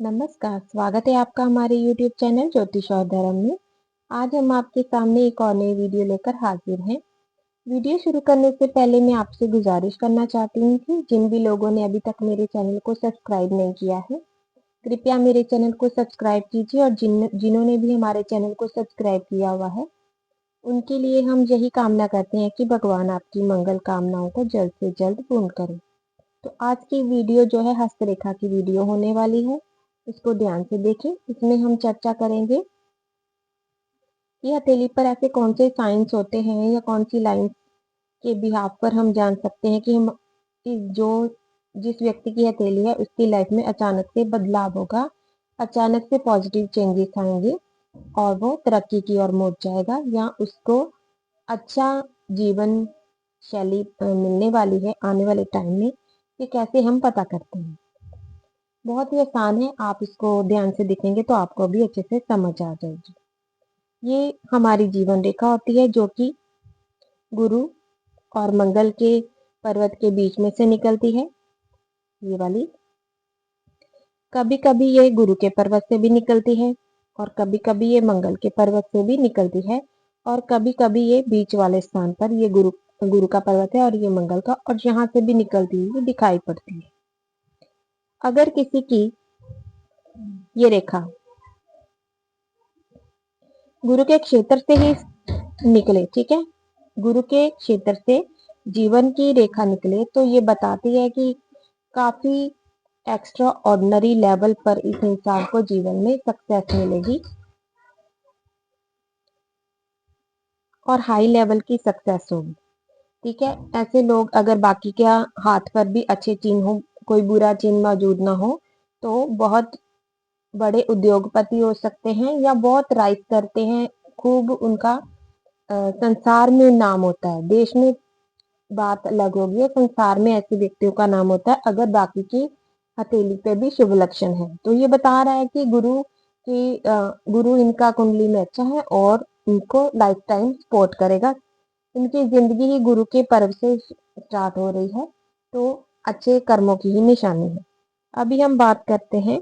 नमस्कार, स्वागत है आपका हमारे YouTube चैनल ज्योतिष और धर्म में। आज हम आपके सामने एक और नई वीडियो लेकर हाजिर हैं। वीडियो शुरू करने से पहले मैं आपसे गुजारिश करना चाहती हूँ कि जिन भी लोगों ने अभी तक मेरे चैनल को सब्सक्राइब नहीं किया है, कृपया मेरे चैनल को सब्सक्राइब कीजिए और जिन्होंने भी हमारे चैनल को सब्सक्राइब किया हुआ है, उनके लिए हम यही कामना करते हैं कि भगवान आपकी मंगल कामनाओं को जल्द से जल्द पूर्ण करें। तो आज की वीडियो जो है हस्तरेखा की वीडियो होने वाली है। इसको ध्यान से देखें। इसमें हम चर्चा करेंगे कि हथेली पर ऐसे कौन से साइंस होते हैं या कौन सी लाइन के बिहाफ पर हम जान सकते हैं कि हम जो जिस व्यक्ति की हथेली है उसकी लाइफ में अचानक से बदलाव होगा, अचानक से पॉजिटिव चेंजेस आएंगे और वो तरक्की की ओर मुड़ जाएगा या उसको अच्छा जीवन शैली मिलने वाली है आने वाले टाइम में। ये कैसे हम पता करते हैं? बहुत ही आसान है, आप इसको ध्यान से देखेंगे तो आपको भी अच्छे से समझ आ जाएगी। ये हमारी जीवन रेखा होती है जो कि गुरु और मंगल के पर्वत के बीच में से निकलती है, ये वाली। कभी कभी ये गुरु के पर्वत से भी निकलती है और कभी कभी ये मंगल के पर्वत से भी निकलती है और कभी कभी ये बीच वाले स्थान पर ये गुरु गुरु का पर्वत है और ये मंगल का, और यहाँ से भी निकलती हुई दिखाई पड़ती है। अगर किसी की ये रेखा गुरु के क्षेत्र से ही निकले, ठीक है, गुरु के क्षेत्र से जीवन की रेखा निकले तो ये बताती है कि काफी एक्स्ट्रा ऑर्डिनरी लेवल पर इस इंसान को जीवन में सक्सेस मिलेगी और हाई लेवल की सक्सेस होगी। ठीक है, ऐसे लोग अगर बाकी के हाथ पर भी अच्छे चिन्ह हो, कोई बुरा चिन्ह मौजूद ना हो, तो बहुत बड़े उद्योगपति हो सकते हैं या बहुत राइज करते हैं, खूब उनका संसार में नाम होता है। देश में बात अलग होगी है, संसार में ऐसे व्यक्तियों का नाम होता है अगर बाकी की हथेली पे भी शुभ लक्षण है। तो ये बता रहा है कि गुरु इनका कुंडली में अच्छा है और इनको लाइफ टाइम सपोर्ट करेगा। इनकी जिंदगी ही गुरु के पर्व से स्टार्ट हो रही है, तो अच्छे कर्मों की ही निशानी है। अभी हम बात करते हैं,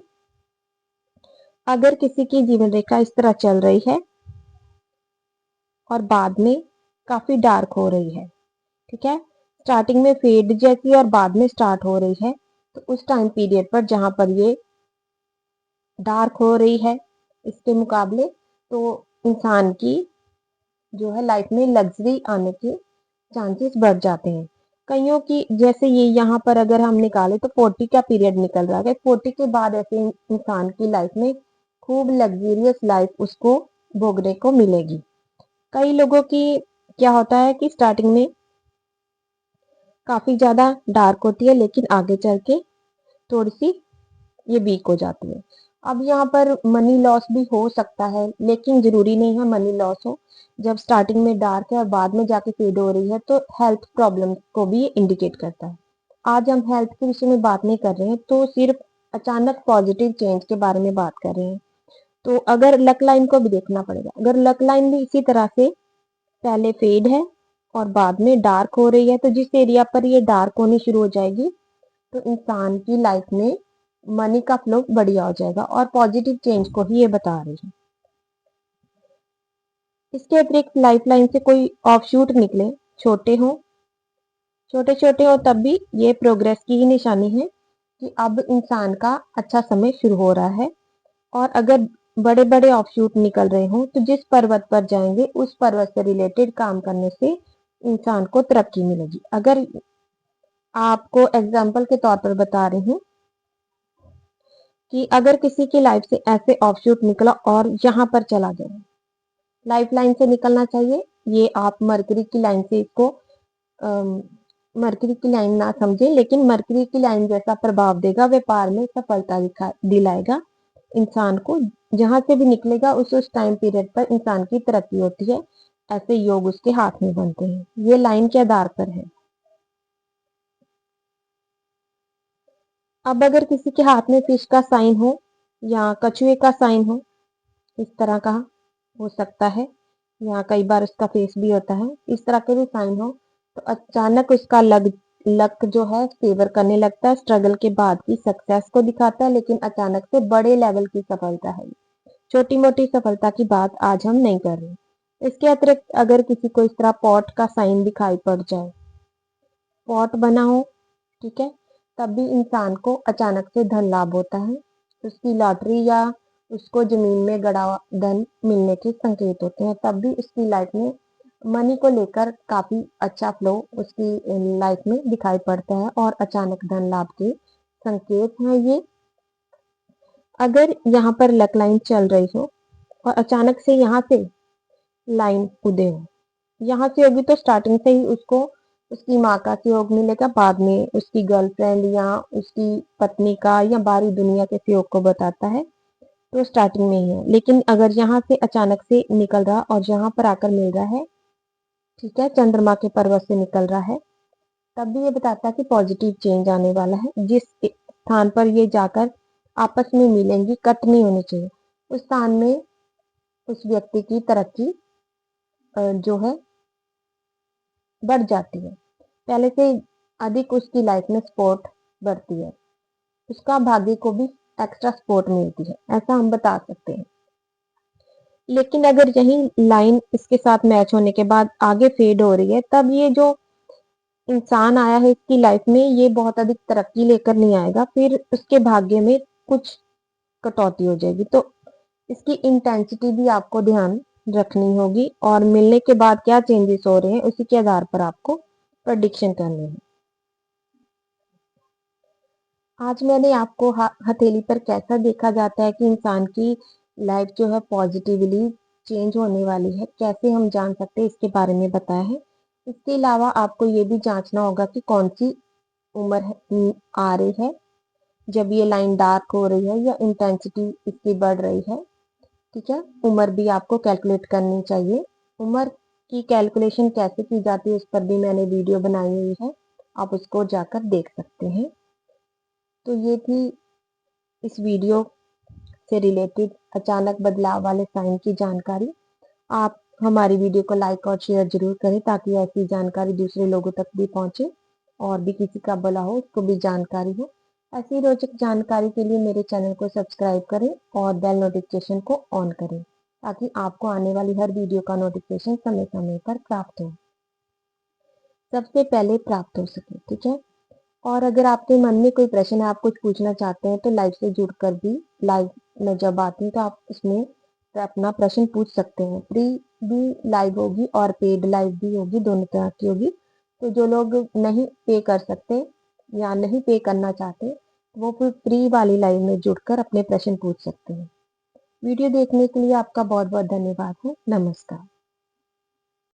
अगर किसी की जीवन रेखा इस तरह चल रही है और बाद में काफी डार्क हो रही है, ठीक है, स्टार्टिंग में फेड जैसी और बाद में स्टार्ट हो रही है, तो उस टाइम पीरियड पर जहां पर ये डार्क हो रही है इसके मुकाबले, तो इंसान की जो है लाइफ में लग्जरी आने के चांसेस बढ़ जाते हैं। कईयों की जैसे ये यहाँ पर अगर हम निकालें तो 40 का पीरियड निकल रहा है, 40 के बाद ऐसे इंसान की लाइफ में खूब लग्जरियस लाइफ उसको भोगने को मिलेगी। कई लोगों की क्या होता है कि स्टार्टिंग में काफी ज्यादा डार्क होती है लेकिन आगे चल के थोड़ी सी ये वीक हो जाती है। अब यहाँ पर मनी लॉस भी हो सकता है लेकिन जरूरी नहीं है मनी लॉस हो। जब स्टार्टिंग में डार्क है और बाद में जाके फेड हो रही है तो हेल्थ प्रॉब्लम को भी ये इंडिकेट करता है। आज हम हेल्थ के विषय में बात नहीं कर रहे हैं, तो सिर्फ अचानक पॉजिटिव चेंज के बारे में बात कर रहे हैं। तो अगर लक लाइन को भी देखना पड़ेगा, अगर लक लाइन भी इसी तरह से पहले फेड है और बाद में डार्क हो रही है, तो जिस एरिया पर ये डार्क होनी शुरू हो जाएगी तो इंसान की लाइफ में मनी का फ्लो बढ़िया हो जाएगा और पॉजिटिव चेंज को ही ये बता रही है। इसके अतिरिक्त लाइफ लाइन से कोई ऑफशूट निकले, छोटे हो छोटे छोटे हो तब भी ये प्रोग्रेस की ही निशानी है कि अब इंसान का अच्छा समय शुरू हो रहा है। और अगर बड़े बड़े ऑफशूट निकल रहे हो तो जिस पर्वत पर जाएंगे उस पर्वत से रिलेटेड काम करने से इंसान को तरक्की मिलेगी। अगर आपको एग्जाम्पल के तौर पर बता रही हूँ कि अगर किसी की लाइफ से ऐसे ऑफशूट निकला और यहाँ पर चला गया, लाइफ लाइन से निकलना चाहिए, ये आप मरकरी की लाइन से इसको मरकरी की लाइन ना समझे, लेकिन मरकरी की लाइन जैसा प्रभाव देगा, व्यापार में सफलता दिलाएगा इंसान को। जहां से भी निकलेगा उस टाइम पीरियड पर इंसान की तरक्की होती है, ऐसे योग उसके हाथ में बनते हैं। ये लाइन के आधार पर है। अब अगर किसी के हाथ में फिश का साइन हो या कछुए का साइन हो, इस तरह का हो सकता है, या कई बार उसका फेस भी होता है, इस तरह के भी साइन हो, तो अचानक उसका लक जो है फेवर करने लगता है, स्ट्रगल के बाद की सक्सेस को दिखाता है, लेकिन अचानक से बड़े लेवल की सफलता है। छोटी मोटी सफलता की बात आज हम नहीं कर रहे। इसके अतिरिक्त अगर किसी को इस तरह पॉट का साइन दिखाई पड़ जाए, पॉट बना हो, ठीक है, तब भी इंसान को अचानक से धन लाभ होता है। उसकी लॉटरी या उसको जमीन में गड़ा हुआ धन मिलने के संकेत होते हैं। तब भी उसकी लाइफ में मनी को लेकर काफी अच्छा फ्लो उसकी लाइफ में दिखाई पड़ता है और अचानक धन लाभ के संकेत हैं ये। अगर यहाँ पर लक लाइन चल रही हो और अचानक से यहाँ से लाइन उदय हो, यहाँ से होगी तो स्टार्टिंग से ही उसको उसकी माँ का सहयोग मिलेगा, बाद में उसकी गर्लफ्रेंड या उसकी पत्नी का या बाहरी दुनिया के सहयोग को बताता है, तो स्टार्टिंग में ही है। लेकिन अगर यहाँ से अचानक से निकल रहा और यहाँ पर आकर मिल रहा है, ठीक है, चंद्रमा के पर्वत से निकल रहा है, तब भी ये बताता है कि पॉजिटिव चेंज आने वाला है। जिस स्थान पर ये जाकर आपस में मिलेंगी, कट नहीं होनी चाहिए, उस स्थान में उस व्यक्ति की तरक्की जो है बढ़ जाती है, पहले से अधिक उसकी लाइफ में सपोर्ट बढ़ती है, उसका भाग्य को भी एक्स्ट्रा सपोर्ट मिलती है, ऐसा हम बता सकते हैं। लेकिन अगर यही लाइन इसके साथ मैच होने के बाद आगे फेड हो रही है, तब ये जो इंसान आया है इसकी लाइफ में, ये बहुत अधिक तरक्की लेकर नहीं आएगा, फिर उसके भाग्य में कुछ कटौती हो जाएगी। तो इसकी इंटेंसिटी भी आपको ध्यान रखनी होगी और मिलने के बाद क्या चेंजेस हो रहे हैं उसी के आधार पर आपको प्रेडिक्शन करनी है। आज मैंने आपको हथेली पर कैसा देखा जाता है कि इंसान की लाइफ जो है पॉजिटिवली चेंज होने वाली है, कैसे हम जान सकते हैं, इसके बारे में बताया है। इसके अलावा आपको ये भी जांचना होगा कि कौन सी उम्र आ रही है जब ये लाइन डार्क हो रही है या इंटेंसिटी इसकी बढ़ रही है, ठीक है। उम्र भी आपको कैलकुलेट करनी चाहिए। उम्र की कैलकुलेशन कैसे की जाती है उस पर भी मैंने वीडियो बनाई हुई है, आप उसको जाकर देख सकते हैं। तो ये थी इस वीडियो से रिलेटेड अचानक बदलाव वाले साइन की जानकारी। आप हमारी वीडियो को लाइक और शेयर जरूर करें ताकि ऐसी जानकारी दूसरे लोगों तक भी पहुंचे और भी किसी का भला हो, उसको भी जानकारी हो। ऐसी रोचक जानकारी के लिए मेरे चैनल को सब्सक्राइब करें और बेल नोटिफिकेशन को ऑन करें ताकि आपको आने वाली हर वीडियो का नोटिफिकेशन समय समय पर प्राप्त हो, सबसे पहले प्राप्त हो सके, ठीक है। और अगर आपके मन में कोई प्रश्न है, आप कुछ पूछना चाहते हैं, तो लाइव से जुड़कर भी, लाइव में जब आती हैं तो आप उसमें अपना प्रश्न पूछ सकते हैं। फ्री भी लाइव होगी और पेड लाइव भी होगी, दोनों तरह की होगी। तो जो लोग नहीं पे कर सकते या नहीं पे करना चाहते, वो फिर फ्री वाली लाइव में जुड़कर अपने प्रश्न पूछ सकते हैं। वीडियो देखने के लिए आपका बहुत बहुत धन्यवाद है। नमस्कार।